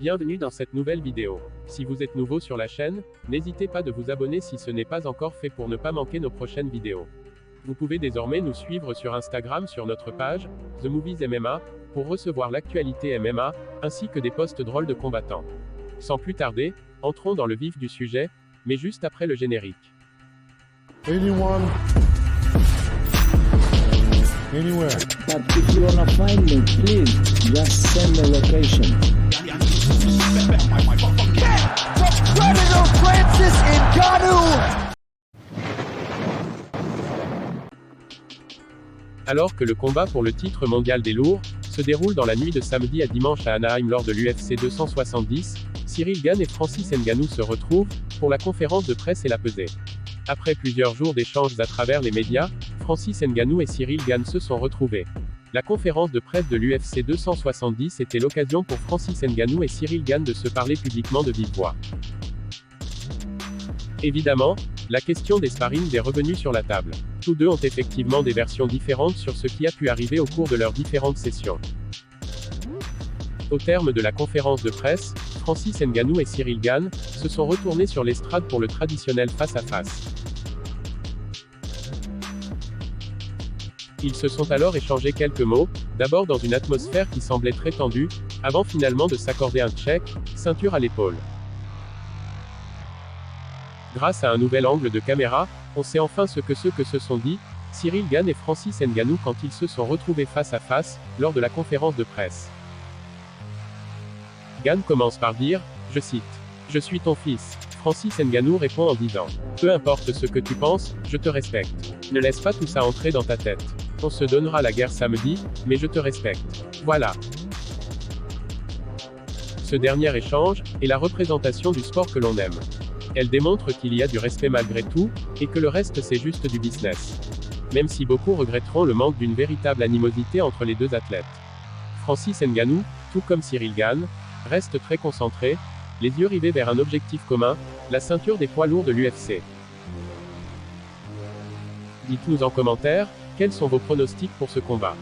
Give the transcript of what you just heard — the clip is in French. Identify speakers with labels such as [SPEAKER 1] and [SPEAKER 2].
[SPEAKER 1] Bienvenue dans cette nouvelle vidéo. Si vous êtes nouveau sur la chaîne, n'hésitez pas de vous abonner si ce n'est pas encore fait pour ne pas manquer nos prochaines vidéos. Vous pouvez désormais nous suivre sur Instagram sur notre page, The Movies MMA, pour recevoir l'actualité MMA, ainsi que des posts drôles de combattants. Sans plus tarder, entrons dans le vif du sujet, mais juste après le générique.
[SPEAKER 2] Anyone, anywhere.
[SPEAKER 3] But if you wanna find me, please just send the location.
[SPEAKER 4] Predator Francis Ngannou.
[SPEAKER 1] Alors que le combat pour le titre mondial des lourds se déroule dans la nuit de samedi à dimanche à Anaheim lors de l'UFC 270, Ciryl Gane et Francis Ngannou se retrouvent pour la conférence de presse et la pesée. Après plusieurs jours d'échanges à travers les médias, Francis Ngannou et Ciryl Gane se sont retrouvés. La conférence de presse de l'UFC 270 était l'occasion pour Francis Ngannou et Ciryl Gane de se parler publiquement de vive voix. Évidemment, la question des sparring est revenue sur la table. Tous deux ont effectivement des versions différentes sur ce qui a pu arriver au cours de leurs différentes sessions. Au terme de la conférence de presse, Francis Ngannou et Ciryl Gane se sont retournés sur l'estrade pour le traditionnel face-à-face. Ils se sont alors échangés quelques mots, d'abord dans une atmosphère qui semblait très tendue, avant finalement de s'accorder un check, ceinture à l'épaule. Grâce à un nouvel angle de caméra, on sait enfin ce que se sont dit, Ciryl Gane et Francis Ngannou quand ils se sont retrouvés face à face, lors de la conférence de presse. Gane commence par dire, je cite, « Je suis ton fils ». Francis Ngannou répond en disant, « Peu importe ce que tu penses, je te respecte. Ne laisse pas tout ça entrer dans ta tête. On se donnera la guerre samedi, mais je te respecte. Voilà. » Ce dernier échange est la représentation du sport que l'on aime. Elle démontre qu'il y a du respect malgré tout, et que le reste c'est juste du business. Même si beaucoup regretteront le manque d'une véritable animosité entre les deux athlètes. Francis Ngannou, tout comme Ciryl Gane, reste très concentré, les yeux rivés vers un objectif commun, la ceinture des poids lourds de l'UFC. Dites-nous en commentaire, quels sont vos pronostics pour ce combat?